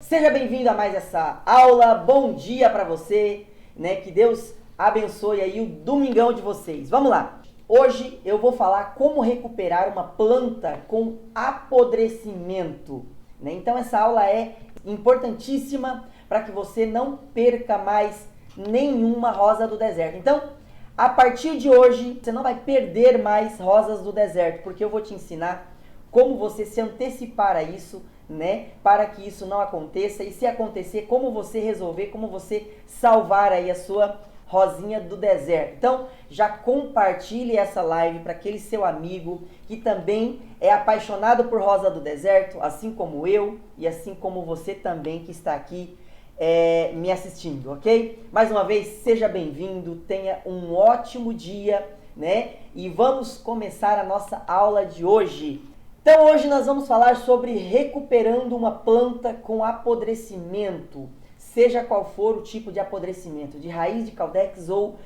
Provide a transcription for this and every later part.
Seja bem-vindo a mais essa aula. Bom dia para você, né? Que Deus abençoe aí o domingão de vocês. Vamos lá. Hoje eu vou falar como recuperar uma planta com apodrecimento, né? Então essa aula é importantíssima para que você não perca mais nenhuma rosa do deserto. Então, a partir de hoje, você não vai perder mais rosas do deserto, porque eu vou te ensinar como você se antecipar a isso, né? Para que isso não aconteça e se acontecer, como você resolver, como você salvar aí a sua rosinha do deserto. Então, já compartilhe essa live para aquele seu amigo que também é apaixonado por rosa do deserto, assim como eu e assim como você também que está aqui me assistindo, ok? Mais uma vez, seja bem-vindo, tenha um ótimo dia, né? E vamos começar a nossa aula de hoje. Então hoje nós vamos falar sobre recuperando uma planta com apodrecimento, seja qual for o tipo de apodrecimento, de raiz de caudex ou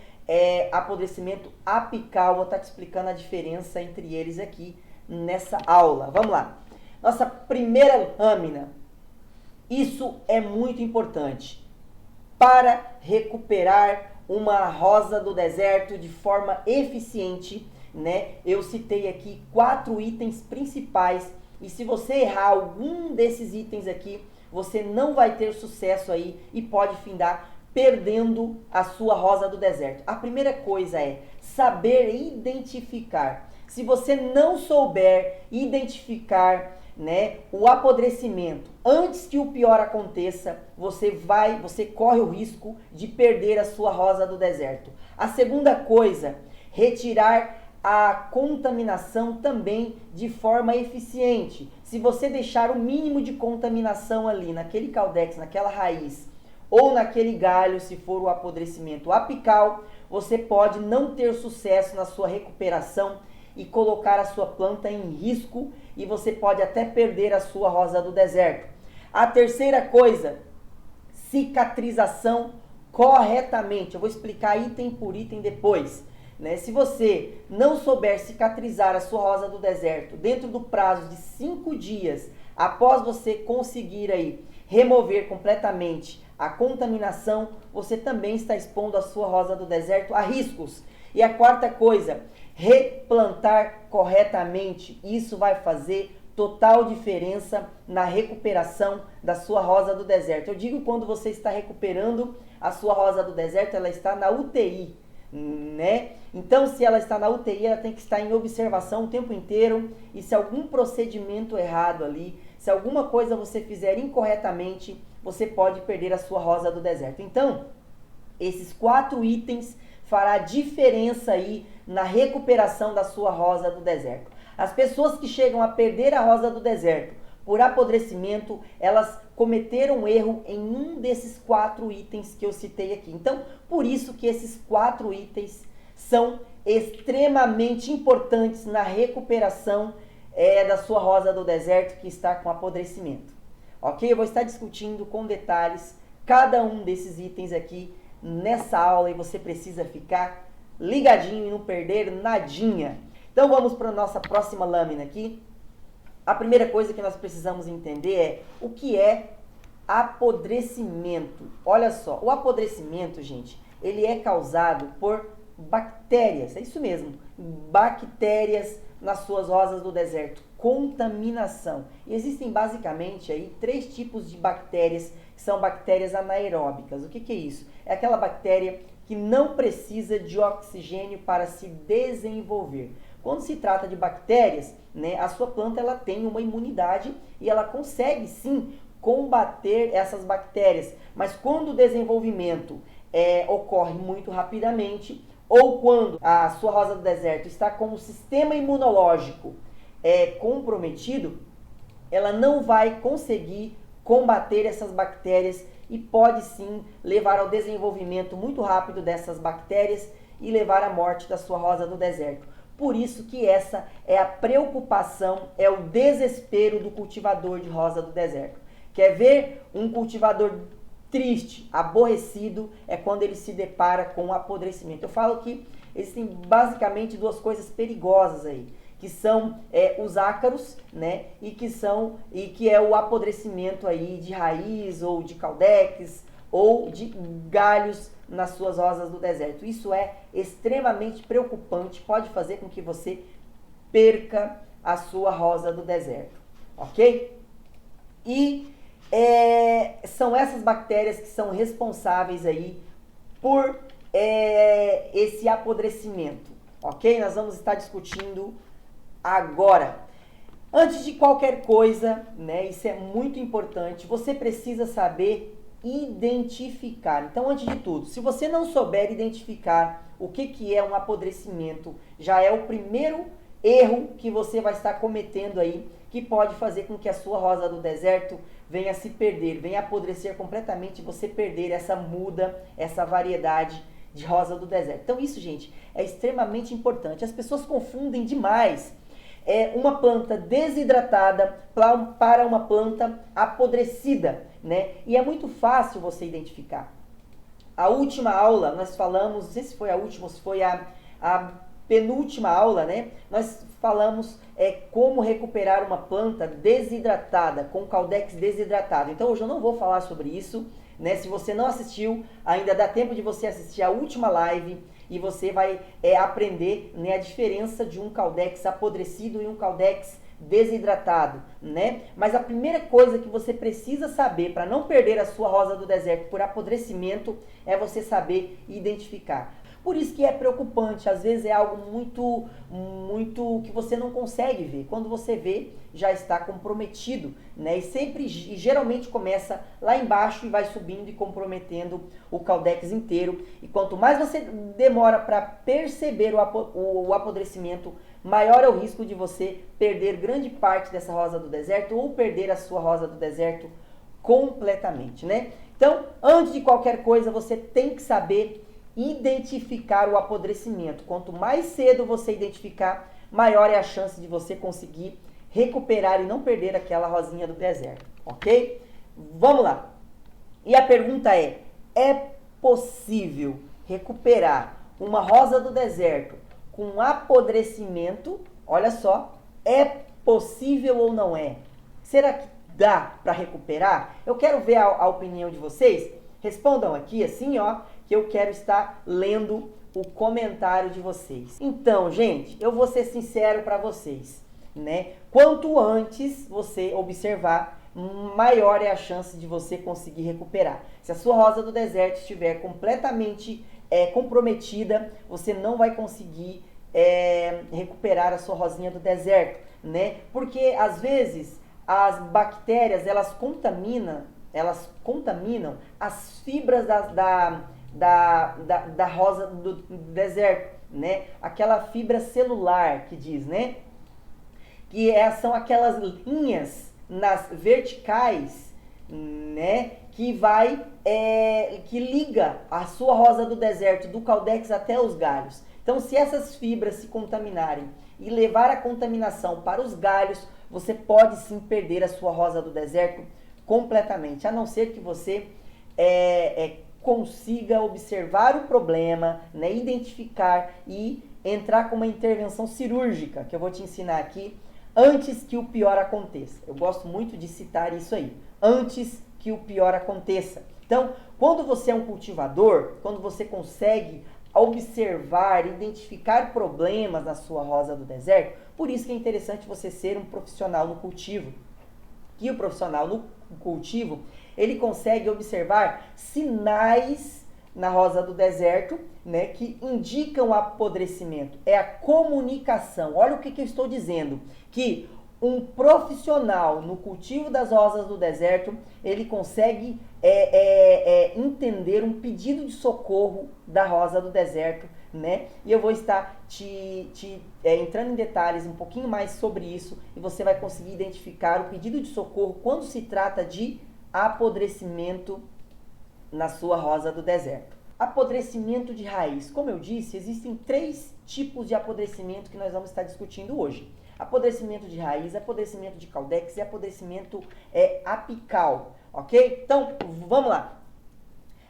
apodrecimento apical. Vou estar te explicando a diferença entre eles aqui nessa aula. Vamos lá. Nossa primeira lâmina. Isso é muito importante para recuperar uma rosa do deserto de forma eficiente, né? Eu citei aqui 4 itens principais e se você errar algum desses itens aqui, você não vai ter sucesso aí e pode findar perdendo a sua rosa do deserto. A primeira coisa é saber identificar. Se você não souber identificar, né, o apodrecimento antes que o pior aconteça, você corre o risco de perder a sua rosa do deserto. A segunda coisa, retirar a contaminação também de forma eficiente. Se você deixar o mínimo de contaminação ali naquele caudex, naquela raiz ou naquele galho, se for o apodrecimento apical, você pode não ter sucesso na sua recuperação e colocar a sua planta em risco e você pode até perder a sua rosa do deserto. A terceira coisa, cicatrização corretamente. Eu vou explicar item por item depois, né? Se você não souber cicatrizar a sua rosa do deserto dentro do prazo de 5 dias, após você conseguir aí remover completamente a contaminação, você também está expondo a sua rosa do deserto a riscos. E a quarta coisa, replantar corretamente. Isso vai fazer total diferença na recuperação da sua rosa do deserto. Eu digo quando você está recuperando a sua rosa do deserto, ela está na UTI, né? Então, se ela está na UTI, ela tem que estar em observação o tempo inteiro. E se algum procedimento errado ali, se alguma coisa você fizer incorretamente, você pode perder a sua rosa do deserto. Então, esses 4 itens fará diferença aí na recuperação da sua rosa do deserto. As pessoas que chegam a perder a rosa do deserto por apodrecimento, elas cometeram erro em um desses 4 itens que eu citei aqui. Então, por isso que esses 4 itens são extremamente importantes na recuperação da sua rosa do deserto que está com apodrecimento. Ok? Eu vou estar discutindo com detalhes cada um desses itens aqui nessa aula e você precisa ficar ligadinho e não perder nadinha. Então vamos para a nossa próxima lâmina aqui. A primeira coisa que nós precisamos entender é o que é apodrecimento. Olha só, o apodrecimento, gente, ele é causado por bactérias, é isso mesmo, bactérias nas suas rosas do deserto, contaminação. E existem basicamente aí 3 tipos de bactérias que são bactérias anaeróbicas. O que é isso? É aquela bactéria que não precisa de oxigênio para se desenvolver. Quando se trata de bactérias, né, a sua planta ela tem uma imunidade e ela consegue sim combater essas bactérias. Mas quando o desenvolvimento ocorre muito rapidamente ou quando a sua rosa do deserto está com o sistema imunológico comprometido, ela não vai conseguir combater essas bactérias e pode sim levar ao desenvolvimento muito rápido dessas bactérias e levar à morte da sua rosa do deserto. Por isso que essa é a preocupação, é o desespero do cultivador de rosa do deserto. Quer ver um cultivador triste, aborrecido, é quando ele se depara com o apodrecimento. Eu falo que existem basicamente 2 coisas perigosas aí, que são os ácaros, né? E que é o apodrecimento aí de raiz ou de caudex ou de galhos nas suas rosas do deserto. Isso é extremamente preocupante, pode fazer com que você perca a sua rosa do deserto, ok? E são essas bactérias que são responsáveis aí por esse apodrecimento, ok? Nós vamos estar discutindo agora. Antes de qualquer coisa, né, isso é muito importante, você precisa saber identificar. Então, antes de tudo, se você não souber identificar o que é um apodrecimento, já é o primeiro erro que você vai estar cometendo aí, que pode fazer com que a sua rosa do deserto venha se perder, venha apodrecer completamente, você perder essa muda, essa variedade de rosa do deserto. Então isso, gente, é extremamente importante. As pessoas confundem demais uma planta desidratada para uma planta apodrecida, né? E é muito fácil você identificar. A última aula, nós falamos, não sei se foi a última, se foi a penúltima aula, né? Nós falamos como recuperar uma planta desidratada, com caudex desidratado. Então hoje eu não vou falar sobre isso, né? Se você não assistiu, ainda dá tempo de você assistir a última live e você vai aprender, né, a diferença de um caudex apodrecido e um caudex desidratado, né? Mas a primeira coisa que você precisa saber para não perder a sua rosa do deserto por apodrecimento é você saber identificar. Por isso que é preocupante, às vezes é algo muito que você não consegue ver. Quando você vê, já está comprometido, né? E geralmente começa lá embaixo e vai subindo e comprometendo o caudex inteiro. E quanto mais você demora para perceber o apodrecimento, maior é o risco de você perder grande parte dessa rosa do deserto ou perder a sua rosa do deserto completamente, né? Então, antes de qualquer coisa, você tem que saber identificar o apodrecimento. Quanto mais cedo você identificar, maior é a chance de você conseguir recuperar e não perder aquela rosinha do deserto, ok? Vamos lá. E a pergunta é possível recuperar uma rosa do deserto com apodrecimento? Olha só, é possível ou não é? Será que dá para recuperar? Eu quero ver a opinião de vocês. Respondam aqui assim, ó, que eu quero estar lendo o comentário de vocês. Então, gente, eu vou ser sincero para vocês, né? Quanto antes você observar, maior é a chance de você conseguir recuperar. Se a sua rosa do deserto estiver completamente comprometida, você não vai conseguir recuperar a sua rosinha do deserto, né? Porque às vezes as bactérias elas contaminam as fibras da rosa do deserto, né? Aquela fibra celular que diz, né? Que são aquelas linhas nas verticais, né? Que que liga a sua rosa do deserto, do caudex até os galhos. Então, se essas fibras se contaminarem e levar a contaminação para os galhos, você pode sim perder a sua rosa do deserto completamente, a não ser que você consiga observar o problema, né, identificar e entrar com uma intervenção cirúrgica, que eu vou te ensinar aqui, antes que o pior aconteça. Eu gosto muito de citar isso aí, antes que o pior aconteça. Então, quando você é um cultivador, quando você consegue observar, identificar problemas na sua rosa do deserto, por isso que é interessante você ser um profissional no cultivo. E o profissional no cultivo, ele consegue observar sinais na rosa do deserto, né, que indicam o apodrecimento. É a comunicação. Olha o que eu estou dizendo, que um profissional no cultivo das rosas do deserto, ele consegue entender um pedido de socorro da rosa do deserto, né? E eu vou estar entrando em detalhes um pouquinho mais sobre isso e você vai conseguir identificar o pedido de socorro quando se trata de apodrecimento na sua rosa do deserto. Apodrecimento de raiz. Como eu disse, existem 3 tipos de apodrecimento que nós vamos estar discutindo hoje. Apodrecimento de raiz, apodrecimento de caudex e apodrecimento apical, ok? Então, vamos lá.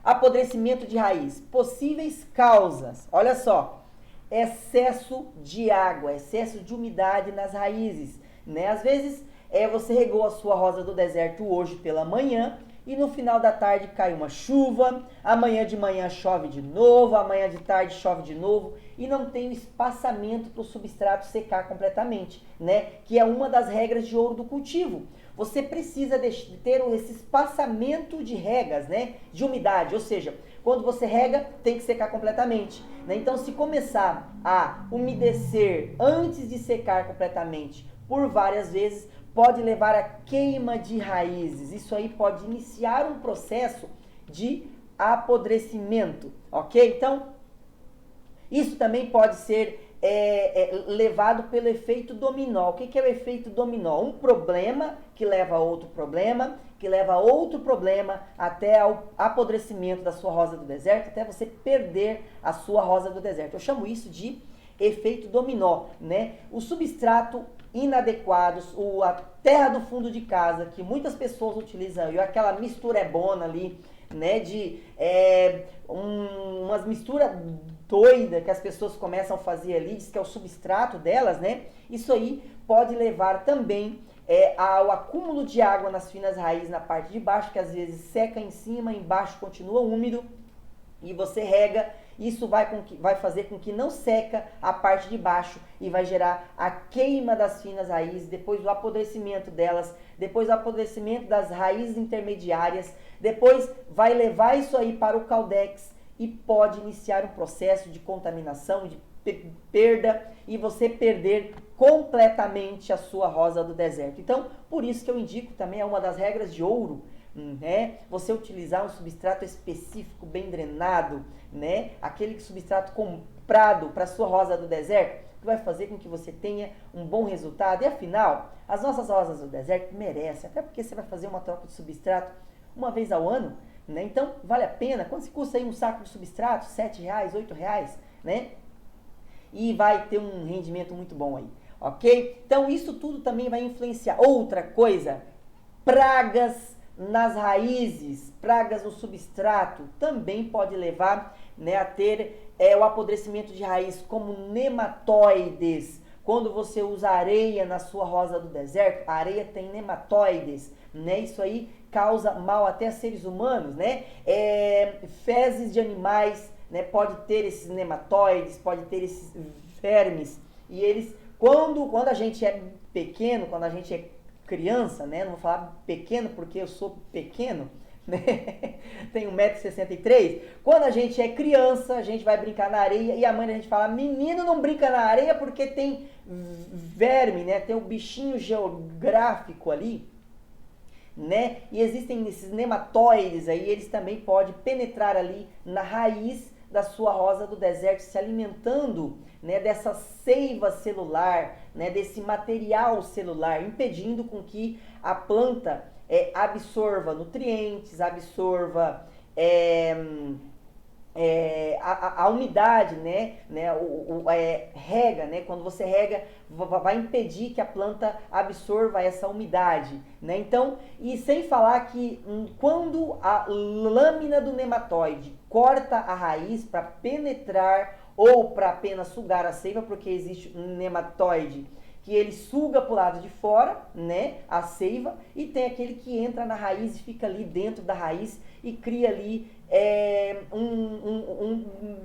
Apodrecimento de raiz. Possíveis causas. Olha só. excesso de água, excesso de umidade nas raízes, né? Às vezes você regou a sua rosa do deserto hoje pela manhã e no final da tarde cai uma chuva, amanhã de manhã chove de novo, amanhã de tarde chove de novo e não tem espaçamento para o substrato secar completamente, né? Que é uma das regras de ouro do cultivo. Você precisa ter esse espaçamento de regas, né? De umidade, ou seja, quando você rega, tem que secar completamente, né? Então, se começar a umedecer antes de secar completamente por várias vezes, pode levar a queima de raízes. Isso aí pode iniciar um processo de apodrecimento, ok? Então, isso também pode ser levado pelo efeito dominó. O que é o efeito dominó? Um problema que leva a outro problema, que leva a outro problema até ao apodrecimento da sua rosa do deserto, até você perder a sua rosa do deserto. Eu chamo isso de efeito dominó, né? O substrato inadequados, a terra do fundo de casa, que muitas pessoas utilizam, e aquela misturebona ali, né, de umas misturas doidas que as pessoas começam a fazer ali, diz que é o substrato delas, né? Isso aí pode levar também ao acúmulo de água nas finas raízes na parte de baixo, que às vezes seca em cima, embaixo continua úmido, e você rega, isso vai fazer com que não seca a parte de baixo e vai gerar a queima das finas raízes, depois o apodrecimento delas, depois o apodrecimento das raízes intermediárias, depois vai levar isso aí para o caldex e pode iniciar um processo de contaminação, de perda e você perder completamente a sua rosa do deserto. Então, por isso que eu indico também, é uma das regras de ouro, né? Você utilizar um substrato específico, bem drenado, né? Aquele substrato comprado para sua rosa do deserto, que vai fazer com que você tenha um bom resultado. E afinal, as nossas rosas do deserto merecem, até porque você vai fazer uma troca de substrato uma vez ao ano, né? Então, vale a pena. Quanto custa aí um saco de substrato? R$7, R$8, né? E vai ter um rendimento muito bom aí, ok? Então, isso tudo também vai influenciar. Outra coisa, pragas nas raízes, pragas no substrato, também pode levar, né, a ter o apodrecimento de raiz, como nematóides. Quando você usa areia na sua rosa do deserto, a areia tem nematóides, né? Isso aí causa mal até a seres humanos, né? Fezes de animais, né, pode ter esses nematóides, pode ter esses vermes, e eles, quando a gente é pequeno, quando a gente é criança, né, não vou falar pequeno porque eu sou pequeno, né, tenho 1,63 m, quando a gente é criança, a gente vai brincar na areia, e a mãe da gente fala, menino não brinca na areia porque tem verme, né, tem um bichinho geográfico ali, né, e existem esses nematóides aí, eles também podem penetrar ali na raiz da sua rosa do deserto, se alimentando, né, dessa seiva celular, né, desse material celular, impedindo com que a planta absorva nutrientes, absorva a umidade, né, rega, né, quando você rega, vai impedir que a planta absorva essa umidade, né, então, e sem falar que quando a lâmina do nematóide corta a raiz para penetrar ou para apenas sugar a seiva, porque existe um nematóide que ele suga para o lado de fora, né, a seiva, e tem aquele que entra na raiz e fica ali dentro da raiz e cria ali um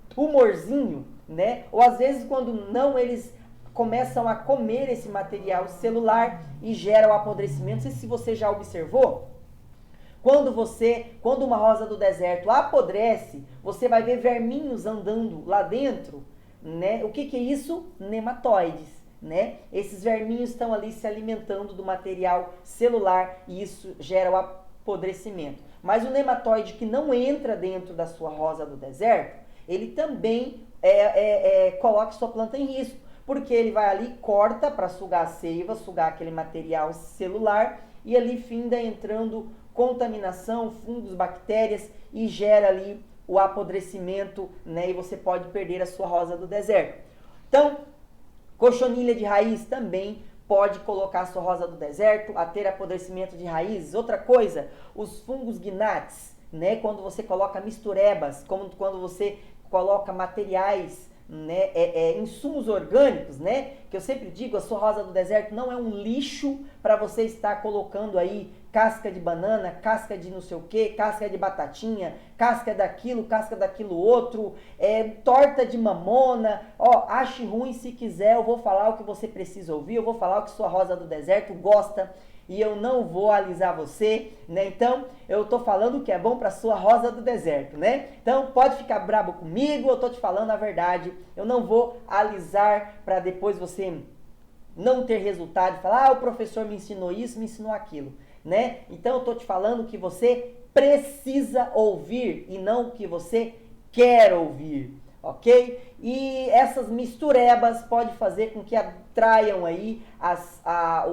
tumorzinho, né, ou às vezes quando não, eles começam a comer esse material celular e gera o apodrecimento. Não sei se você já observou, quando uma rosa do deserto apodrece, você vai ver verminhos andando lá dentro, né? O que é isso? Nematóides, né? Esses verminhos estão ali se alimentando do material celular e isso gera o apodrecimento. Mas o nematóide que não entra dentro da sua rosa do deserto, ele também coloca sua planta em risco, porque ele vai ali, corta para sugar a seiva, sugar aquele material celular e ali finda entrando contaminação, fungos, bactérias e gera ali o apodrecimento, né? E você pode perder a sua rosa do deserto. Então, cochonilha de raiz também pode colocar a sua rosa do deserto a ter apodrecimento de raízes. Outra coisa, os fungos gnates, né? Quando você coloca misturebas, como quando você coloca materiais, né, insumos orgânicos, né? Que eu sempre digo, a sua rosa do deserto não é um lixo para você estar colocando aí casca de banana, casca de não sei o que, casca de batatinha, casca daquilo outro, torta de mamona. Ó, ache ruim se quiser, eu vou falar o que você precisa ouvir, eu vou falar o que sua rosa do deserto gosta. E eu não vou alisar você, né? Então, eu tô falando o que é bom para sua rosa do deserto, né? Então, pode ficar brabo comigo, eu tô te falando a verdade. Eu não vou alisar para depois você não ter resultado e falar: "Ah, o professor me ensinou isso, me ensinou aquilo", né? Então, eu tô te falando o que você precisa ouvir e não o que você quer ouvir. Ok? E essas misturebas pode fazer com que atraiam aí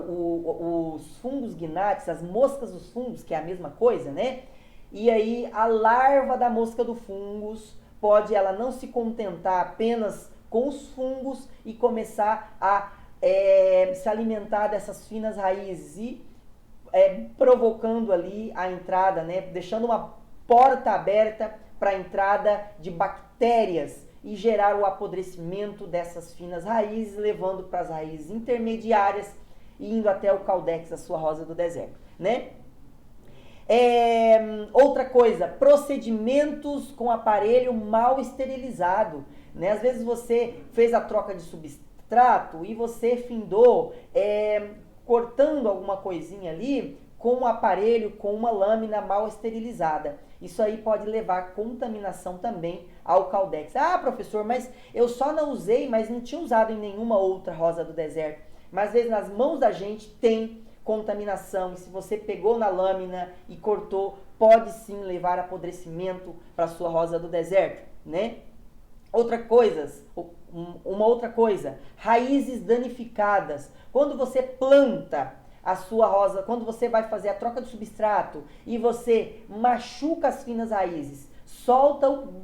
os fungos guinates, as moscas dos fungos, que é a mesma coisa, né? E aí a larva da mosca do fungos pode ela não se contentar apenas com os fungos e começar a se alimentar dessas finas raízes e provocando ali a entrada, né? Deixando uma porta aberta para a entrada de bactérias e gerar o apodrecimento dessas finas raízes, levando para as raízes intermediárias e indo até o caudex, a sua rosa do deserto, né? Outra coisa, procedimentos com aparelho mal esterilizado, né? Às vezes você fez a troca de substrato e você findou cortando alguma coisinha ali com um aparelho, com uma lâmina mal esterilizada. Isso aí pode levar contaminação também ao caudex. Ah, professor, mas eu só não usei, mas não tinha usado em nenhuma outra rosa do deserto. Mas às vezes nas mãos da gente tem contaminação e se você pegou na lâmina e cortou, pode sim levar apodrecimento para a sua rosa do deserto, né? Uma outra coisa, raízes danificadas. Quando você planta a sua rosa, quando você vai fazer a troca de substrato e você machuca as finas raízes, solta o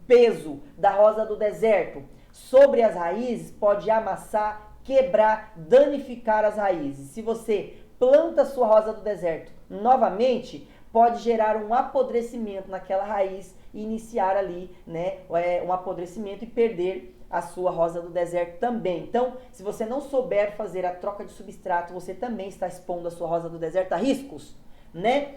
peso da rosa do deserto sobre as raízes, pode amassar, quebrar, danificar as raízes. Se você planta a sua rosa do deserto novamente, pode gerar um apodrecimento naquela raiz e iniciar ali, né, um apodrecimento e perder a sua rosa do deserto também. Então, se você não souber fazer a troca de substrato, você também está expondo a sua rosa do deserto a riscos, né?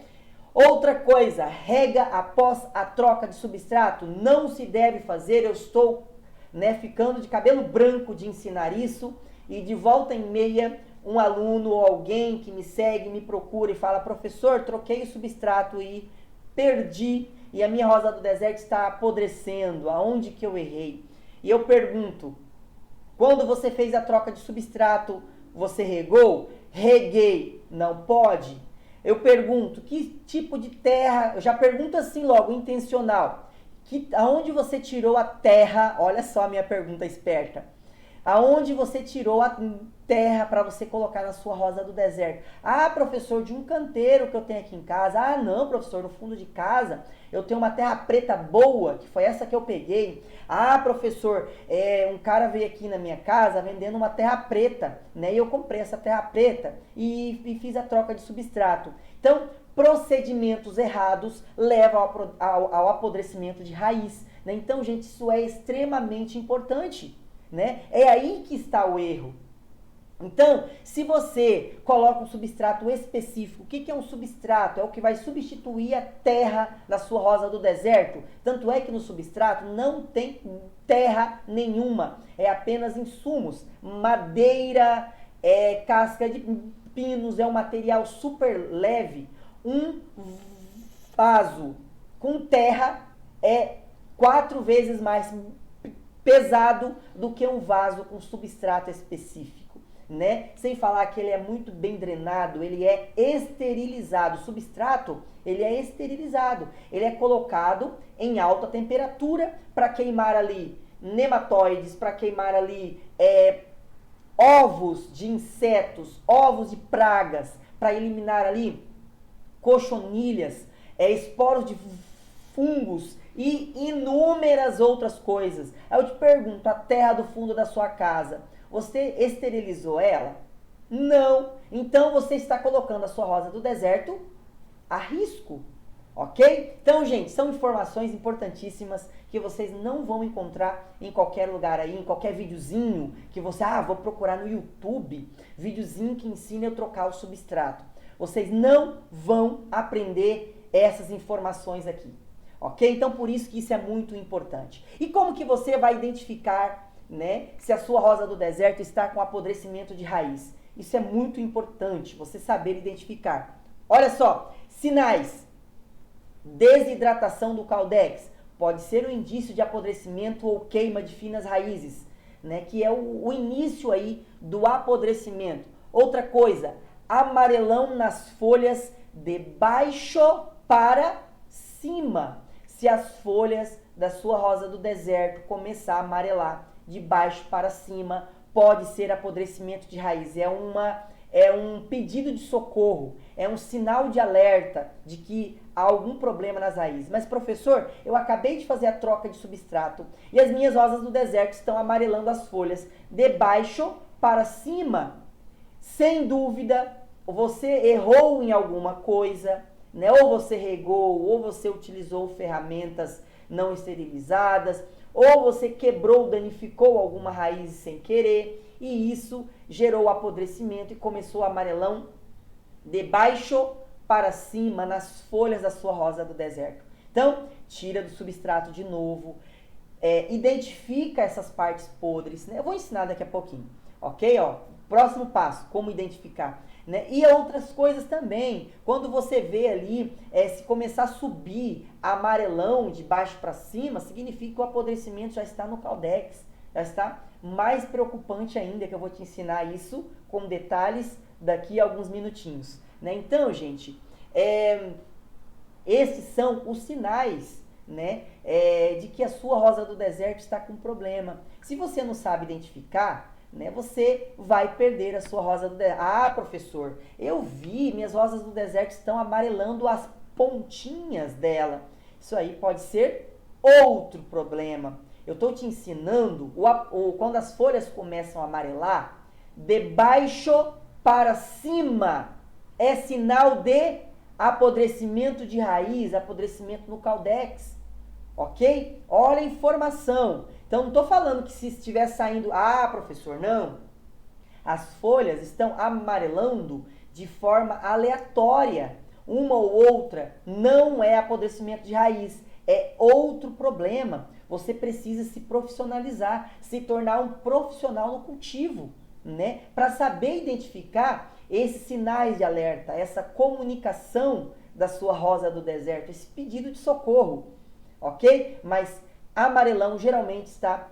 Outra coisa, rega após a troca de substrato, não se deve fazer. Eu estou, né, ficando de cabelo branco de ensinar isso e de volta e meia um aluno ou alguém que me segue, me procura e fala: professor, troquei o substrato e perdi e a minha rosa do deserto está apodrecendo, aonde que eu errei? E eu pergunto, quando você fez a troca de substrato, você regou? Reguei. Não pode? Eu pergunto, que tipo de terra? Eu já pergunto assim logo, intencional. Aonde você tirou a terra? Olha só a minha pergunta esperta. Aonde você tirou a terra para você colocar na sua rosa do deserto? Ah, professor, de um canteiro que eu tenho aqui em casa. Ah, não, professor, no fundo de casa eu tenho uma terra preta boa, que foi essa que eu peguei. Ah, professor, um cara veio aqui na minha casa vendendo uma terra preta, né? E eu comprei essa terra preta e fiz a troca de substrato. Então, procedimentos errados levam ao apodrecimento de raiz, né? Então, gente, isso é extremamente importante, né? É aí que está o erro. Então, se você coloca um substrato específico, o que é um substrato? É o que vai substituir a terra da sua rosa do deserto. Tanto é que no substrato não tem terra nenhuma, é apenas insumos, madeira, casca de pinos, é um material super leve. Um vaso com terra é 4 vezes mais pesado do que um vaso com substrato específico, né? Sem falar que ele é muito bem drenado, ele é esterilizado. O substrato, ele é esterilizado. Ele é colocado em alta temperatura para queimar ali nematóides, para queimar ali ovos de insetos, ovos de pragas, para eliminar ali cochonilhas, esporos de fungos e inúmeras outras coisas. Aí eu te pergunto, a terra do fundo da sua casa, você esterilizou ela? Não. Então você está colocando a sua rosa do deserto a risco. Ok? Então, gente, são informações importantíssimas que vocês não vão encontrar em qualquer lugar aí, em qualquer videozinho que você, vou procurar no YouTube, videozinho que ensina eu trocar o substrato. Vocês não vão aprender essas informações aqui, ok? Então, por isso que isso é muito importante. E como que você vai identificar, né, se a sua rosa do deserto está com apodrecimento de raiz? Isso é muito importante, você saber identificar. Olha só, sinais. Desidratação do caudex pode ser um indício de apodrecimento ou queima de finas raízes, né, que é o início aí do apodrecimento. Outra coisa, amarelão nas folhas de baixo para cima. Se as folhas da sua rosa do deserto começar a amarelar de baixo para cima, pode ser apodrecimento de raiz. É um pedido de socorro, é um sinal de alerta de que há algum problema nas raízes. Mas, professor, eu acabei de fazer a troca de substrato e as minhas rosas do deserto estão amarelando as folhas de baixo para cima. Sem dúvida, você errou em alguma coisa, né? Ou você regou, ou você utilizou ferramentas não esterilizadas, ou você quebrou, danificou alguma raiz sem querer, e isso gerou apodrecimento e começou amarelão de baixo para cima nas folhas da sua rosa do deserto. Então, tira do substrato de novo, identifica essas partes podres, né? Eu vou ensinar daqui a pouquinho, ok? Próximo passo, como identificar. Né? E outras coisas também, quando você vê ali, se começar a subir amarelão de baixo para cima, significa que o apodrecimento já está no caudex, já está mais preocupante ainda, que eu vou te ensinar isso com detalhes daqui a alguns minutinhos. Né? Então, gente, esses são os sinais, né, de que a sua rosa do deserto está com problema. Se você não sabe identificar, né, você vai perder a sua rosa do deserto. Professor, eu vi, minhas rosas do deserto estão amarelando as pontinhas dela. Isso aí pode ser outro problema. Eu estou te ensinando, quando as folhas começam a amarelar, de baixo para cima, é sinal de apodrecimento de raiz, apodrecimento no caudex, ok? Olha a informação. Então, não estou falando que se estiver saindo... professor, não. As folhas estão amarelando de forma aleatória. Uma ou outra não é apodrecimento de raiz. É outro problema. Você precisa se profissionalizar, se tornar um profissional no cultivo, né? Para saber identificar esses sinais de alerta, essa comunicação da sua rosa do deserto, esse pedido de socorro, ok? Mas amarelão geralmente está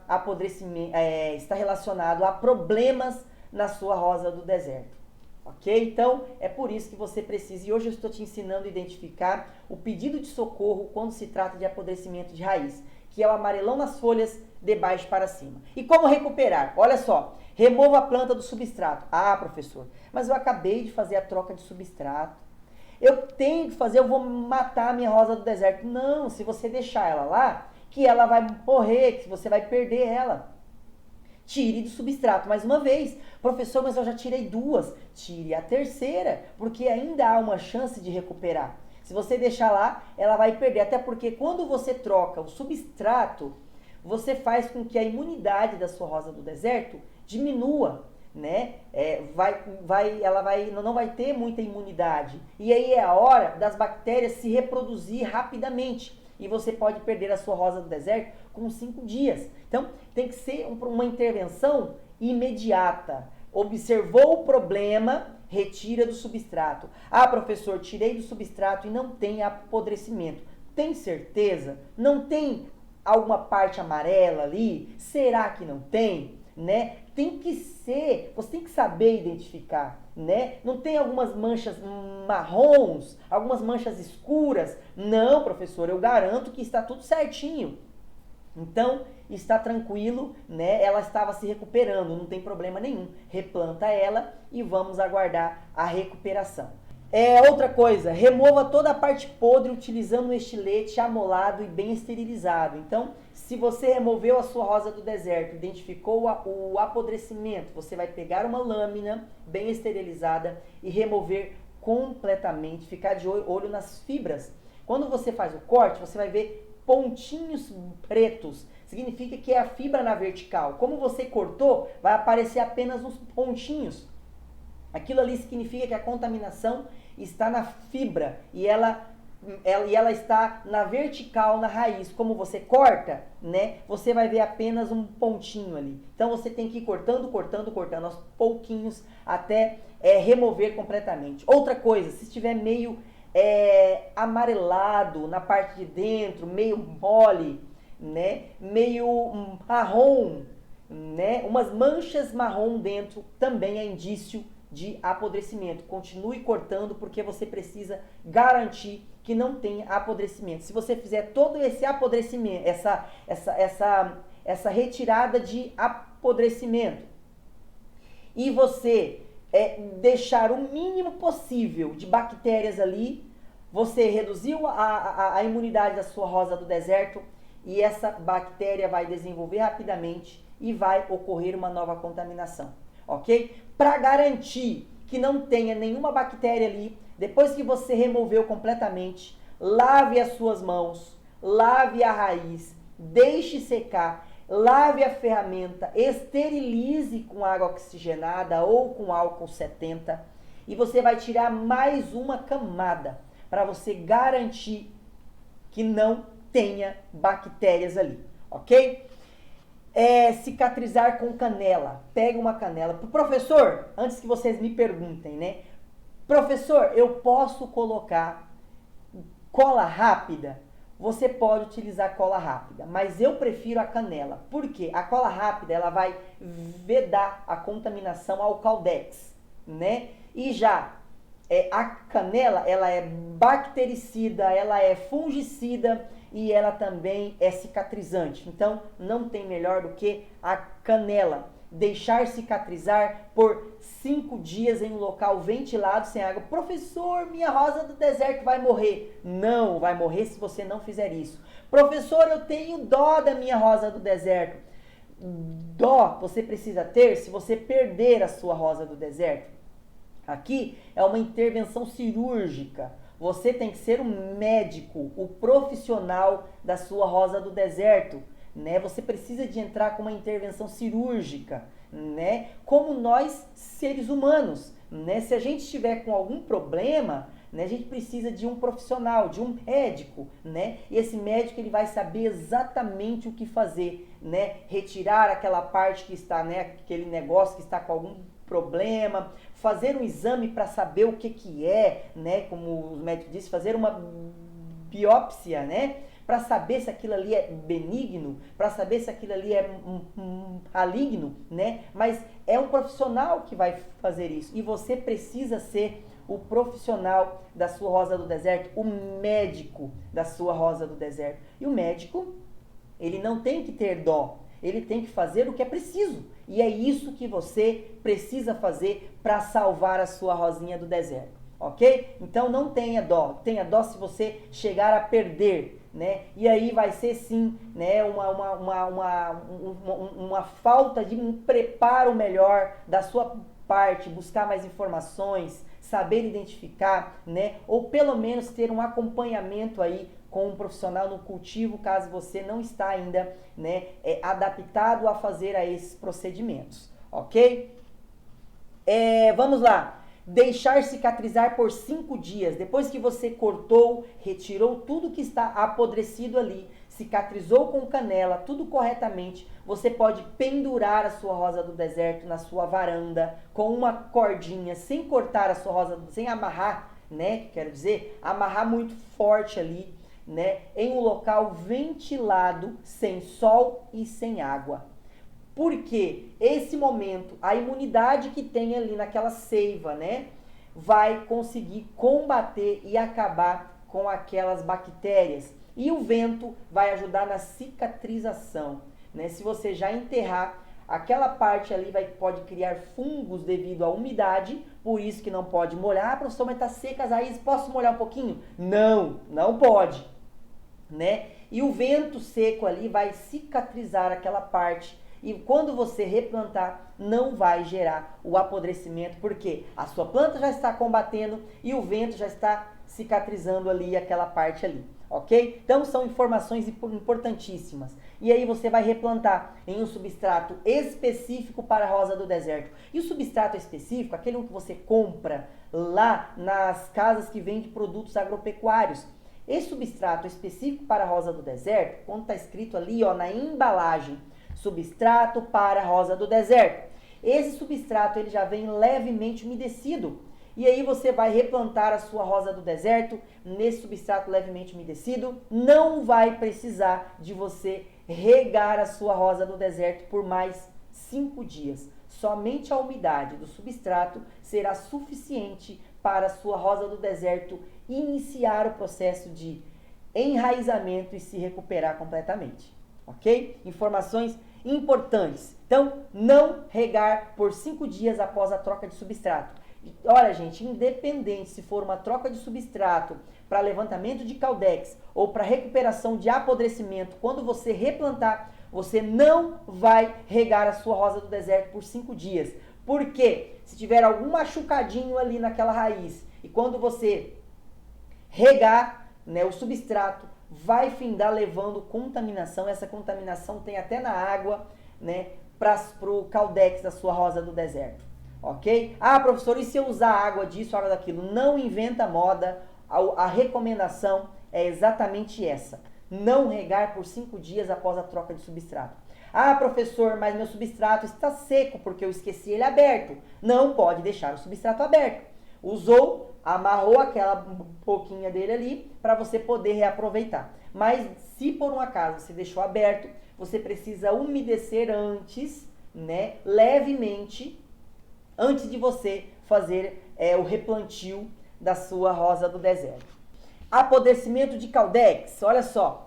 relacionado a problemas na sua rosa do deserto, ok? Então, é por isso que você precisa, e hoje eu estou te ensinando a identificar o pedido de socorro quando se trata de apodrecimento de raiz, que é o amarelão nas folhas de baixo para cima. E como recuperar? Olha só, remova a planta do substrato. Professor, mas eu acabei de fazer a troca de substrato. Eu tenho que fazer, eu vou matar a minha rosa do deserto. Não, se você deixar ela lá, que ela vai morrer, que você vai perder ela. Tire do substrato mais uma vez. Professor, mas eu já tirei 2. Tire a terceira, porque ainda há uma chance de recuperar. Se você deixar lá, ela vai perder. Até porque quando você troca o substrato, você faz com que a imunidade da sua rosa do deserto diminua, né? Ela não vai ter muita imunidade. E aí é a hora das bactérias se reproduzir rapidamente. E você pode perder a sua rosa do deserto com 5 dias. Então, tem que ser uma intervenção imediata. Observou o problema, retira do substrato. Professor, tirei do substrato e não tem apodrecimento. Tem certeza? Não tem alguma parte amarela ali? Será que não tem? Né? Tem que ser, você tem que saber identificar, né? Não tem algumas manchas marrons, algumas manchas escuras? Não, professor, eu garanto que está tudo certinho. Então, está tranquilo, né? Ela estava se recuperando, não tem problema nenhum. Replanta ela e vamos aguardar a recuperação. Outra coisa, remova toda a parte podre utilizando um estilete amolado e bem esterilizado. Então, se você removeu a sua rosa do deserto, identificou o apodrecimento, você vai pegar uma lâmina bem esterilizada e remover completamente, ficar de olho nas fibras Quando você faz o corte, você vai ver pontinhos pretos. Significa que é a fibra na vertical. Como você cortou, vai aparecer apenas uns pontinhos. Aquilo ali significa que a contaminação está na fibra e ela está na vertical, na raiz. Como você corta, né, você vai ver apenas um pontinho ali. Então você tem que ir cortando aos pouquinhos até remover completamente. Outra coisa, se estiver meio amarelado na parte de dentro, meio mole, né, meio marrom, né, umas manchas marrom dentro, também é indício de apodrecimento. Continue cortando porque você precisa garantir que não tenha apodrecimento. Se você fizer todo esse apodrecimento, essa retirada de apodrecimento e você deixar o mínimo possível de bactérias ali, você reduziu a imunidade da sua rosa do deserto e essa bactéria vai desenvolver rapidamente e vai ocorrer uma nova contaminação, ok? Para garantir que não tenha nenhuma bactéria ali, depois que você removeu completamente, lave as suas mãos, lave a raiz, deixe secar, lave a ferramenta, esterilize com água oxigenada ou com álcool 70 e você vai tirar mais uma camada para você garantir que não tenha bactérias ali, ok? Cicatrizar com canela. Pega uma canela. Professor, antes que vocês me perguntem, né? Professor, eu posso colocar cola rápida? Você pode utilizar cola rápida, mas eu prefiro a canela. Por quê? A cola rápida, ela vai vedar a contaminação ao Caldex, né? E já a canela, ela é bactericida, ela é fungicida e ela também é cicatrizante. Então, não tem melhor do que a canela. Deixar cicatrizar por 5 dias em um local ventilado, sem água. Professor, minha rosa do deserto vai morrer. Não, vai morrer se você não fizer isso. Professor, eu tenho dó da minha rosa do deserto. Dó você precisa ter se você perder a sua rosa do deserto. Aqui é uma intervenção cirúrgica. Você tem que ser um médico, o profissional da sua rosa do deserto, né? Você precisa de entrar com uma intervenção cirúrgica, né? Como nós, seres humanos, né? Se a gente estiver com algum problema, né? A gente precisa de um profissional, de um médico, né? E esse médico, ele vai saber exatamente o que fazer, né? Retirar aquela parte que está, né? Aquele negócio que está com algum problema, fazer um exame para saber o que é, né? Como os médicos dizem, fazer uma biópsia, né? Para saber se aquilo ali é benigno, para saber se aquilo ali é maligno, né? Mas é um profissional que vai fazer isso e você precisa ser o profissional da sua rosa do deserto, o médico da sua rosa do deserto. E o médico, ele não tem que ter dó, ele tem que fazer o que é preciso. E é isso que você precisa fazer para salvar a sua rosinha do deserto, ok? Então não tenha dó se você chegar a perder, né? E aí vai ser sim, né, uma falta de um preparo melhor da sua parte, buscar mais informações, saber identificar, né? Ou pelo menos ter um acompanhamento aí com um profissional no cultivo, caso você não está ainda, né, adaptado a fazer a esses procedimentos, ok? Vamos lá. Deixar cicatrizar por 5 dias. Depois que você cortou, retirou tudo que está apodrecido ali, cicatrizou com canela, tudo corretamente, você pode pendurar a sua rosa do deserto na sua varanda com uma cordinha, sem cortar a sua rosa, sem amarrar, né? Quero dizer, amarrar muito forte ali, né? Em um local ventilado, sem sol e sem água. Porque esse momento, a imunidade que tem ali naquela seiva, né, vai conseguir combater e acabar com aquelas bactérias. E o vento vai ajudar na cicatrização, né? Se você já enterrar, aquela parte ali pode criar fungos devido à umidade, por isso que não pode molhar. Ah, professor, mas tá seca as raízes, posso molhar um pouquinho? Não, não pode, né? E o vento seco ali vai cicatrizar aquela parte. E quando você replantar, não vai gerar o apodrecimento, porque a sua planta já está combatendo e o vento já está cicatrizando ali aquela parte ali, ok? Então são informações importantíssimas. E aí você vai replantar em um substrato específico para a rosa do deserto. E o substrato específico, aquele que você compra lá nas casas que vendem produtos agropecuários. Esse substrato específico para a rosa do deserto, quando está escrito ali ó, na embalagem, substrato para a rosa do deserto. Esse substrato ele já vem levemente umedecido. E aí você vai replantar a sua rosa do deserto nesse substrato levemente umedecido. Não vai precisar de você regar a sua rosa do deserto por mais 5 dias. Somente a umidade do substrato será suficiente para a sua rosa do deserto iniciar o processo de enraizamento e se recuperar completamente. Ok? Informações importantes. Então, não regar por 5 dias após a troca de substrato. Olha, gente, independente se for uma troca de substrato para levantamento de caldex ou para recuperação de apodrecimento, quando você replantar, você não vai regar a sua rosa do deserto por 5 dias. Por quê? Se tiver algum machucadinho ali naquela raiz e quando você regar, né, o substrato, vai findar levando contaminação. Essa contaminação tem até na água, né, para o caldex da sua rosa do deserto. Ok? Ah, professor, e se eu usar água disso, água daquilo? Não inventa moda. A recomendação é exatamente essa. Não regar por 5 dias após a troca de substrato. Ah, professor, mas meu substrato está seco porque eu esqueci ele aberto. Não pode deixar o substrato aberto. Usou, amarrou aquela boquinha dele ali para você poder reaproveitar. Mas se por um acaso você deixou aberto, você precisa umedecer antes, né, levemente, antes de você fazer o replantio da sua rosa do deserto. Apodrecimento de caldex, olha só.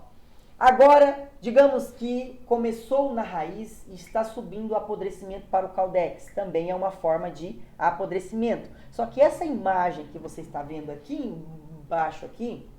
Agora, digamos que começou na raiz e está subindo o apodrecimento para o caldex. Também é uma forma de apodrecimento. Só que essa imagem que você está vendo aqui embaixo aqui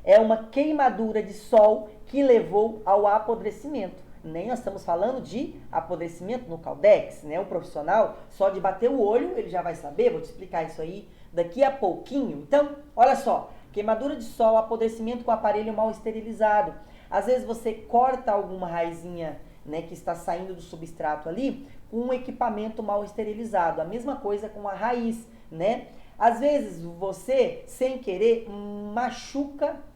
é uma queimadura de sol que levou ao apodrecimento. Nem nós estamos falando de apodrecimento no caldex, né? Um profissional, só de bater o olho, ele já vai saber, vou te explicar isso aí daqui a pouquinho. Então, olha só, queimadura de sol, apodrecimento com aparelho mal esterilizado. Às vezes você corta alguma raizinha, né, que está saindo do substrato ali, com um equipamento mal esterilizado. A mesma coisa com a raiz, né? Às vezes você, sem querer, machuca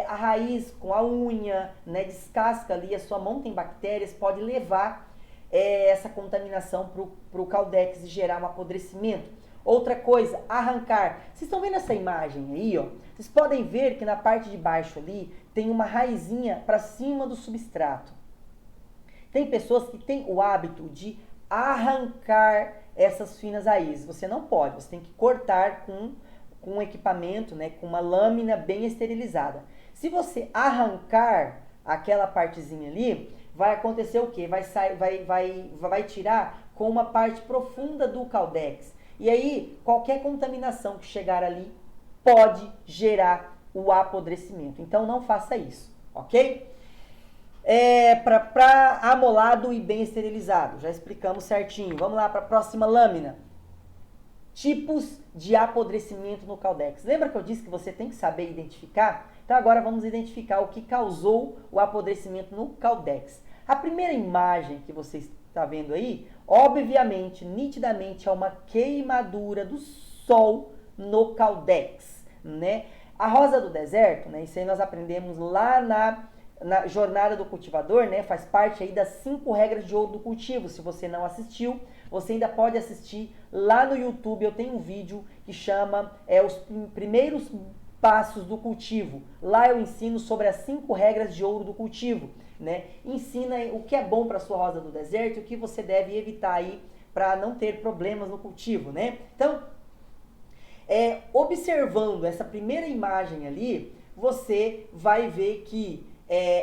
a raiz com a unha, né, descasca ali, a sua mão tem bactérias, pode levar essa contaminação para o caldex e gerar um apodrecimento. Outra coisa, arrancar. Vocês estão vendo essa imagem aí, ó? Vocês podem ver que na parte de baixo ali tem uma raizinha para cima do substrato. Tem pessoas que têm o hábito de arrancar essas finas raízes. Você não pode, você tem que cortar com um equipamento, né, com uma lâmina bem esterilizada. Se você arrancar aquela partezinha ali, vai acontecer o quê? Vai tirar com uma parte profunda do caldex. E aí, qualquer contaminação que chegar ali pode gerar o apodrecimento. Então, não faça isso, ok? Para amolado e bem esterilizado, já explicamos certinho. Vamos lá para a próxima lâmina. Tipos de apodrecimento no caldex. Lembra que eu disse que você tem que saber identificar? Então agora vamos identificar o que causou o apodrecimento no caldex. A primeira imagem que você está vendo aí, obviamente, nitidamente, é uma queimadura do sol no caldex, né? A rosa do deserto, né? Isso aí nós aprendemos lá na jornada do cultivador, né? Faz parte aí das 5 regras de ouro do cultivo. Se você não assistiu, você ainda pode assistir lá no YouTube. Eu tenho um vídeo que chama os primeiros passos do cultivo. Lá eu ensino sobre as 5 regras de ouro do cultivo, né? Ensina o que é bom para a sua rosa do deserto e o que você deve evitar aí para não ter problemas no cultivo, né? Então, observando essa primeira imagem ali, você vai ver que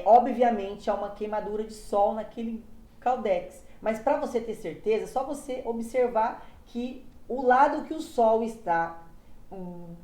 obviamente há uma queimadura de sol naquele caldex. Mas para você ter certeza, é só você observar que o lado que o sol está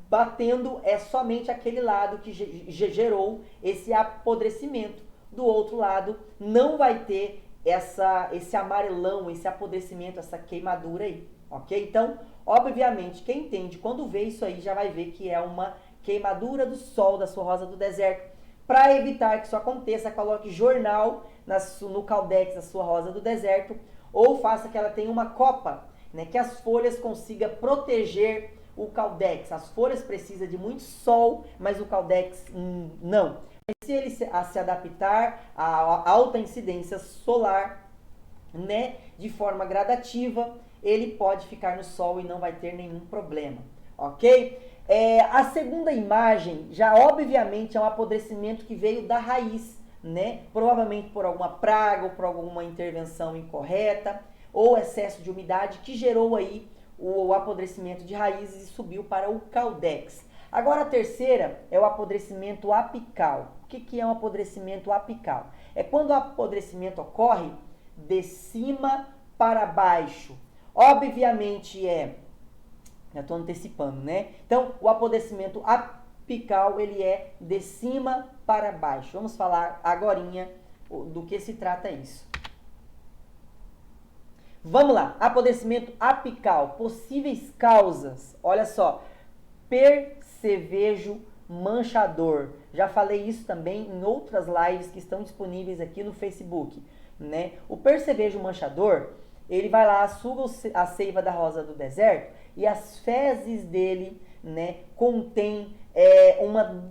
batendo é somente aquele lado que gerou esse apodrecimento. Do outro lado, não vai ter esse amarelão, esse apodrecimento, essa queimadura aí, ok? Então, Obviamente, quem entende, quando vê isso aí, já vai ver que é uma queimadura do sol da sua rosa do deserto. Para evitar que isso aconteça, coloque jornal no caldex da sua rosa do deserto, ou faça que ela tenha uma copa, né, que as folhas consigam proteger o caldex. As folhas precisam de muito sol, mas o caldex não. Se ele se adaptar à alta incidência solar, né, de forma gradativa, ele pode ficar no sol e não vai ter nenhum problema, ok? A segunda imagem, já obviamente é um apodrecimento que veio da raiz, né? Provavelmente por alguma praga ou por alguma intervenção incorreta ou excesso de umidade que gerou aí o apodrecimento de raízes e subiu para o caldex. Agora a terceira é o apodrecimento apical. O que é um apodrecimento apical? É quando o apodrecimento ocorre de cima para baixo. Obviamente já estou antecipando, né? Então, o apodrecimento apical, ele é de cima para baixo. Vamos falar agorinha do que se trata isso. Vamos lá, apodrecimento apical, possíveis causas. Olha só, percevejo manchador. Já falei isso também em outras lives que estão disponíveis aqui no Facebook, né? O percevejo manchador, ele vai lá, suga a seiva da rosa do deserto e as fezes dele, né, contém uma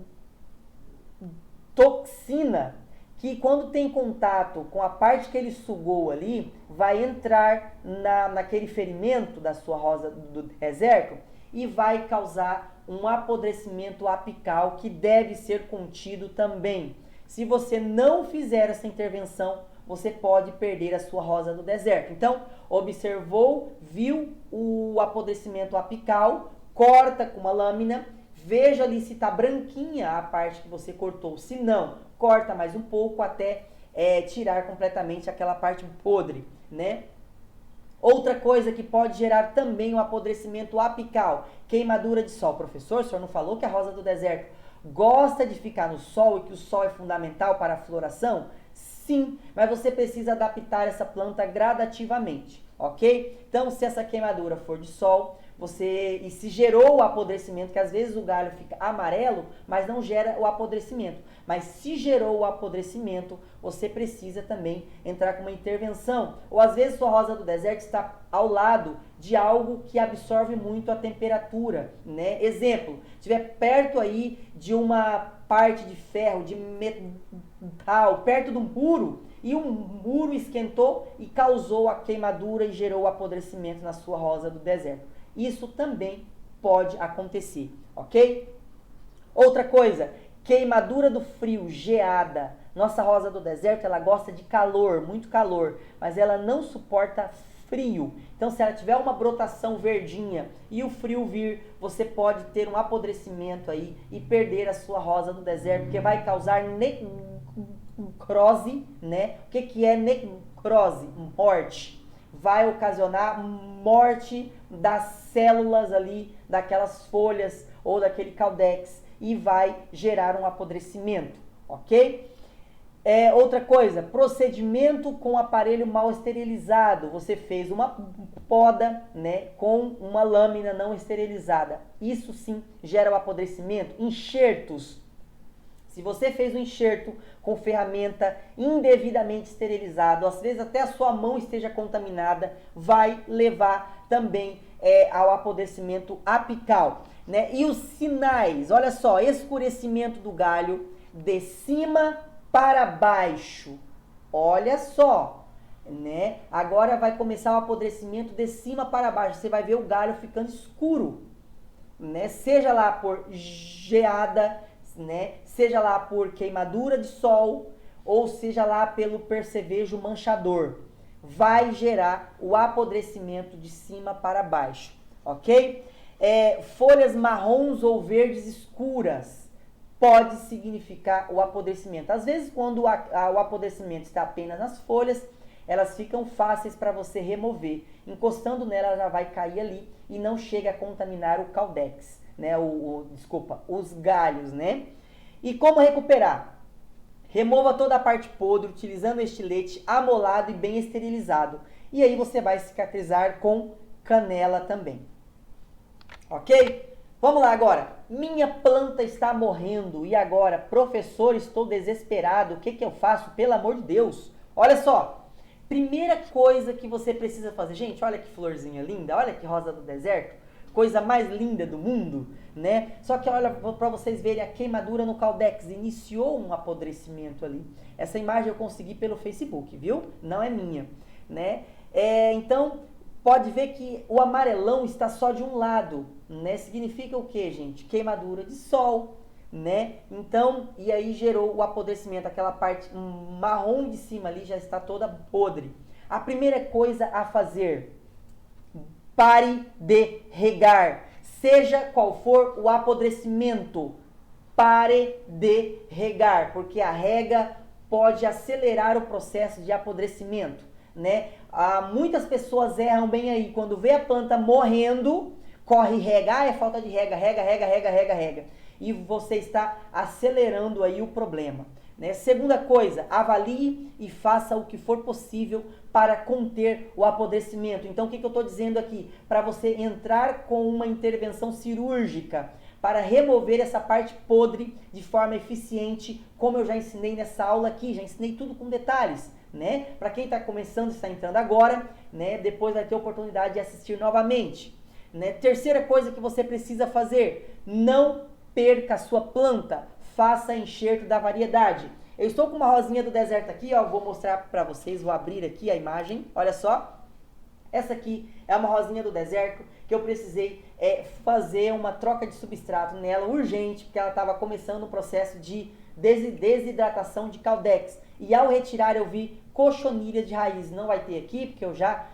toxina que quando tem contato com a parte que ele sugou ali, vai entrar naquele ferimento da sua rosa do deserto e vai causar um apodrecimento apical que deve ser contido também. Se você não fizer essa intervenção, você pode perder a sua rosa do deserto. Então, observou, viu o apodrecimento apical, corta com uma lâmina, veja ali se está branquinha a parte que você cortou. Se não, corta mais um pouco até tirar completamente aquela parte podre, né? Outra coisa que pode gerar também um apodrecimento apical, queimadura de sol. Professor, o senhor não falou que a rosa do deserto gosta de ficar no sol e que o sol é fundamental para a floração? Sim, mas você precisa adaptar essa planta gradativamente, ok? Então, se essa queimadura for de sol, e se gerou o apodrecimento, que às vezes o galho fica amarelo, mas não gera o apodrecimento. Mas se gerou o apodrecimento, você precisa também entrar com uma intervenção. Ou às vezes sua rosa do deserto está ao lado de algo que absorve muito a temperatura, né? Exemplo, estiver perto aí de uma parte de ferro, de metal, perto de um muro, e um muro esquentou e causou a queimadura e gerou o apodrecimento na sua rosa do deserto. Isso também pode acontecer, ok? Outra coisa, queimadura do frio, geada. Nossa rosa do deserto, ela gosta de calor, muito calor, mas ela não suporta frio. Então, se ela tiver uma brotação verdinha e o frio vir, você pode ter um apodrecimento aí e perder a sua rosa do deserto, porque vai causar necrose, né? O que é necrose? Morte. Vai ocasionar morte das células ali, daquelas folhas ou daquele caldex e vai gerar um apodrecimento, ok? Outra coisa, procedimento com aparelho mal esterilizado. Você fez uma poda, né, com uma lâmina não esterilizada. Isso sim gera o apodrecimento. Enxertos. Se você fez um enxerto com ferramenta indevidamente esterilizado, às vezes até a sua mão esteja contaminada, vai levar também ao apodrecimento apical, né? E os sinais, olha só, escurecimento do galho de cima para baixo. Olha só, né? Agora vai começar o apodrecimento de cima para baixo. Você vai ver o galho ficando escuro, né? Seja lá por geada, né? Seja lá por queimadura de sol, ou seja lá pelo percevejo manchador, vai gerar o apodrecimento de cima para baixo, ok? Folhas marrons ou verdes escuras pode significar o apodrecimento. Às vezes, quando o apodrecimento está apenas nas folhas, elas ficam fáceis para você remover. Encostando nela, ela já vai cair ali e não chega a contaminar o caldex, né? Os galhos, né? E como recuperar? Remova toda a parte podre utilizando estilete amolado e bem esterilizado. E aí você vai cicatrizar com canela também. Ok? Vamos lá agora. Minha planta está morrendo e agora, professor, estou desesperado. O que que eu faço? Pelo amor de Deus. Olha só. Primeira coisa que você precisa fazer. Gente, olha que florzinha linda. Olha que rosa do deserto. Coisa mais linda do mundo, né? Só que olha para vocês verem a queimadura no caldex. Iniciou um apodrecimento ali. Essa imagem eu consegui pelo Facebook, viu? Não é minha, né? Então, pode ver que o amarelão está só de um lado, né? Significa o que, gente? Queimadura de sol, né? Então, e aí gerou o apodrecimento, aquela parte marrom de cima ali já está toda podre. A primeira coisa a fazer, pare de regar. Seja qual for o apodrecimento, pare de regar, porque a rega pode acelerar o processo de apodrecimento, né? Muitas pessoas erram bem aí, quando vê a planta morrendo, corre rega, é falta de rega, rega. E você está acelerando aí o problema, né? Segunda coisa, avalie e faça o que for possível para conter o apodrecimento. Então, o que eu estou dizendo aqui? Para você entrar com uma intervenção cirúrgica, para remover essa parte podre de forma eficiente, como eu já ensinei nessa aula aqui, já ensinei tudo com detalhes, né? Para quem está começando, está entrando agora, né? Depois vai ter oportunidade de assistir novamente, né? Terceira coisa que você precisa fazer, não perca a sua planta, faça enxerto da variedade. Eu estou com uma rosinha do deserto aqui, ó, vou mostrar para vocês, vou abrir aqui a imagem, olha só. Essa aqui é uma rosinha do deserto que eu precisei fazer uma troca de substrato nela urgente, porque ela estava começando o processo de desidratação de caldex. E ao retirar eu vi cochonilha de raiz. Não vai ter aqui, porque eu já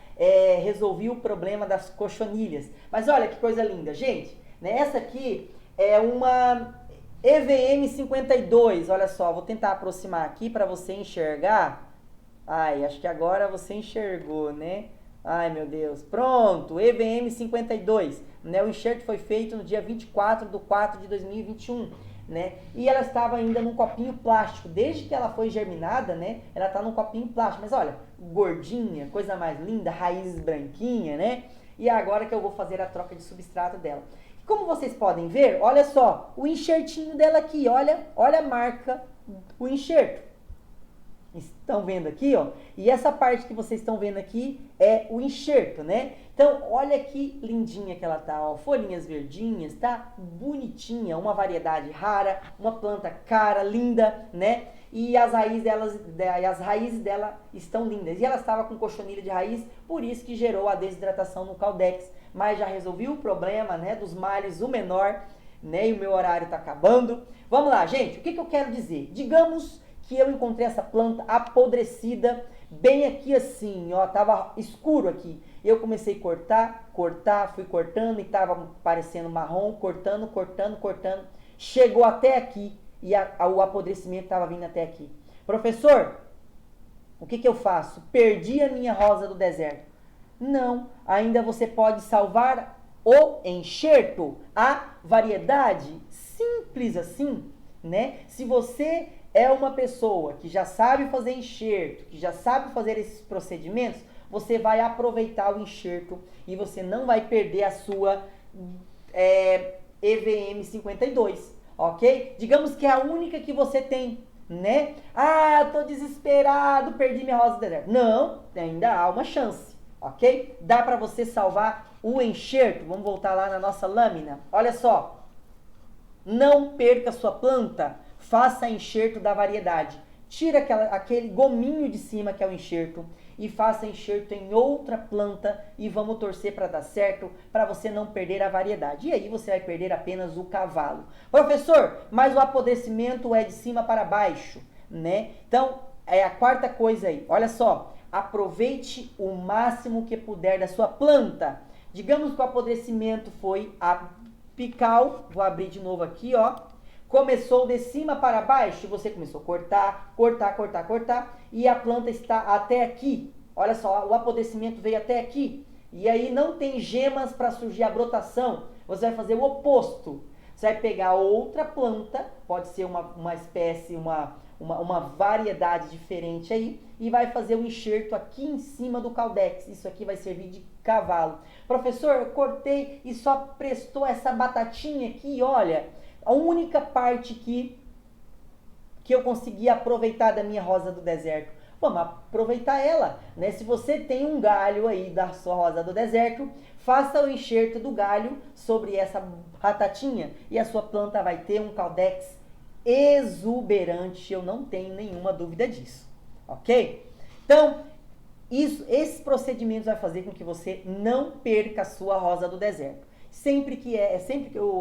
resolvi o problema das cochonilhas. Mas olha que coisa linda, gente. Né? Essa aqui é uma EVM 52. Olha só, vou tentar aproximar aqui para você enxergar. Ai, acho que agora você enxergou, né? Ai, meu Deus. Pronto, EVM 52. Né? O enxerto foi feito no dia 24/4/2021. Né? E ela estava ainda num copinho plástico. Desde que ela foi germinada, né? Ela está num copinho plástico. Mas olha, gordinha, coisa mais linda, raízes branquinha, né? E agora que eu vou fazer a troca de substrato dela. Como vocês podem ver, olha só, o enxertinho dela aqui, olha a marca do enxerto. Estão vendo aqui, ó? E essa parte que vocês estão vendo aqui é o enxerto, né? Então, olha que lindinha que ela tá, ó. Folhinhas verdinhas, tá? Bonitinha, uma variedade rara, uma planta cara, linda, né? E as raízes dela estão lindas. E ela estava com cochonilha de raiz, por isso que gerou a desidratação no caldex. Mas já resolvi o problema, né? Dos males, o menor, né? E o meu horário tá acabando. Vamos lá, gente. O que eu quero dizer? Digamos que eu encontrei essa planta apodrecida, bem aqui assim, ó, tava escuro aqui. Eu comecei a cortar, fui cortando e tava parecendo marrom, cortando. Chegou até aqui e o apodrecimento estava vindo até aqui. Professor, o que eu faço? Perdi a minha rosa do deserto. Não, ainda você pode salvar o enxerto, a variedade, simples assim, né? Se você é uma pessoa que já sabe fazer enxerto, que já sabe fazer esses procedimentos, você vai aproveitar o enxerto e você não vai perder a sua EVM 52, ok? Digamos que é a única que você tem, né? Ah, eu tô desesperado, perdi minha rosa do deserto. Não, ainda há uma chance, ok? Dá para você salvar o enxerto. Vamos voltar lá na nossa lâmina. Olha só, não perca a sua planta. Faça enxerto da variedade. Tira aquele gominho de cima que é o enxerto e faça enxerto em outra planta e vamos torcer para dar certo, para você não perder a variedade. E aí você vai perder apenas o cavalo. Professor, mas o apodrecimento é de cima para baixo, né? Então, é a quarta coisa aí. Olha só, aproveite o máximo que puder da sua planta. Digamos que o apodrecimento foi apical. Vou abrir de novo aqui, ó. Começou de cima para baixo, você começou a cortar, e a planta está até aqui. Olha só, o apodrecimento veio até aqui. E aí não tem gemas para surgir a brotação. Você vai fazer o oposto. Você vai pegar outra planta, pode ser uma espécie, uma variedade diferente aí, e vai fazer o enxerto aqui em cima do caldex. Isso aqui vai servir de cavalo. Professor, eu cortei e só prestou essa batatinha aqui, olha, a única parte que eu consegui aproveitar da minha rosa do deserto. Vamos aproveitar ela, né? Se você tem um galho aí da sua rosa do deserto, faça o enxerto do galho sobre essa batatinha e a sua planta vai ter um caldex exuberante, eu não tenho nenhuma dúvida disso, ok? Então, esses procedimentos vai fazer com que você não perca a sua rosa do deserto.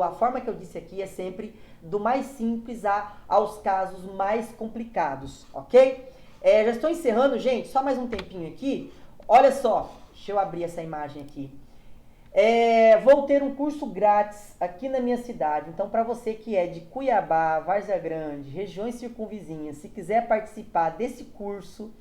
A forma que eu disse aqui é sempre do mais simples aos casos mais complicados, ok? Já estou encerrando, gente, só mais um tempinho aqui. Olha só, deixa eu abrir essa imagem aqui. Vou ter um curso grátis aqui na minha cidade. Então, para você que é de Cuiabá, Várzea Grande, regiões circunvizinhas, se quiser participar desse curso,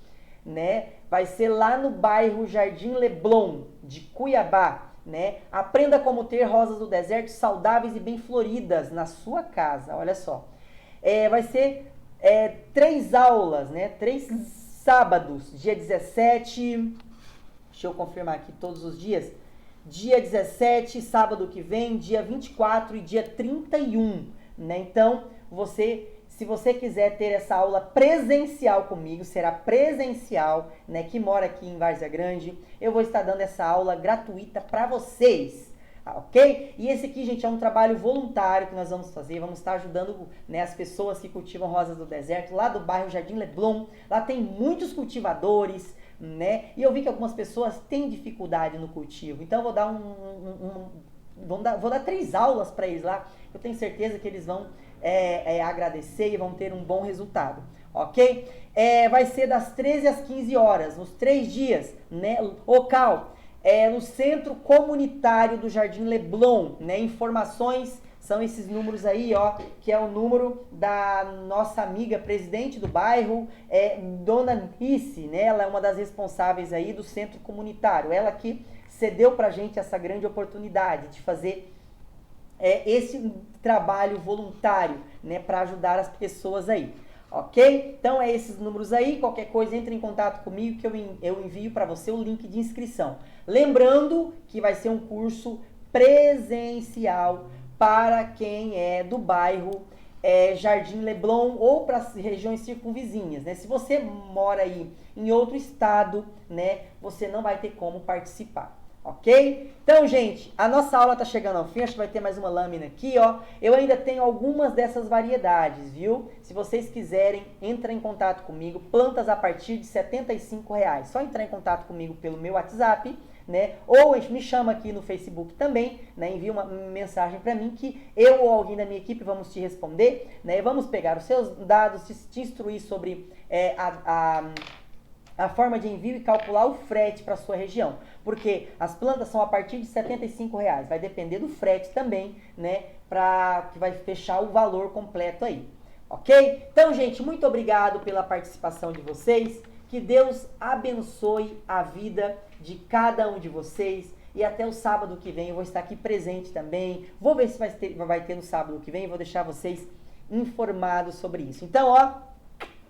né, vai ser lá no bairro Jardim Leblon, de Cuiabá, né? Aprenda como ter rosas do deserto saudáveis e bem floridas na sua casa. Olha só. Vai ser 3 aulas, né? 3 sábados, dia 17, deixa eu confirmar aqui todos os dias, dia 17, sábado que vem, dia 24 e dia 31, né? Então, se você quiser ter essa aula presencial comigo, será presencial, né? Que mora aqui em Várzea Grande, eu vou estar dando essa aula gratuita para vocês. Ok? E esse aqui, gente, é um trabalho voluntário que nós vamos fazer. Vamos estar ajudando, né, as pessoas que cultivam rosas do deserto, lá do bairro Jardim Leblon. Lá tem muitos cultivadores, né? E eu vi que algumas pessoas têm dificuldade no cultivo. Então, eu vou dar vou dar 3 aulas para eles lá. Eu tenho certeza que eles vão agradecer e vão ter um bom resultado. Ok? Vai ser das 13 às 15 horas, nos 3 dias, né? Local. No Centro Comunitário do Jardim Leblon, né? Informações são esses números aí, ó, que é o número da nossa amiga presidente do bairro, Dona Nice, né? Ela é uma das responsáveis aí do Centro Comunitário. Ela que cedeu pra gente essa grande oportunidade de fazer esse trabalho voluntário, né? Para ajudar as pessoas aí. Ok? Então é esses números aí, qualquer coisa entre em contato comigo que eu envio para você o link de inscrição. Lembrando que vai ser um curso presencial para quem é do bairro Jardim Leblon ou para as regiões circunvizinhas, né? Se você mora aí em outro estado, né, você não vai ter como participar. Ok? Então, gente, a nossa aula está chegando ao fim, acho que vai ter mais uma lâmina aqui, ó. Eu ainda tenho algumas dessas variedades, viu? Se vocês quiserem, entra em contato comigo, plantas a partir de R$75. Só entrar em contato comigo pelo meu WhatsApp, né? Ou me chama aqui no Facebook também, né? Envia uma mensagem para mim que eu ou alguém da minha equipe vamos te responder, né? Vamos pegar os seus dados, te instruir sobre a forma de envio e calcular o frete para a sua região. Porque as plantas são a partir de R$75. Vai depender do frete também, né? Que vai fechar o valor completo aí. Ok? Então, gente, muito obrigado pela participação de vocês. Que Deus abençoe a vida de cada um de vocês. E até o sábado que vem eu vou estar aqui presente também. Vou ver se vai ter no sábado que vem. Vou deixar vocês informados sobre isso. Então, ó,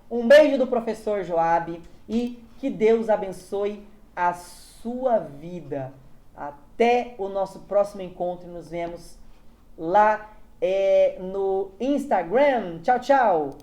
um beijo do professor Joab e que Deus abençoe a sua vida. Até o nosso próximo encontro. Nos vemos lá no Instagram. Tchau, tchau!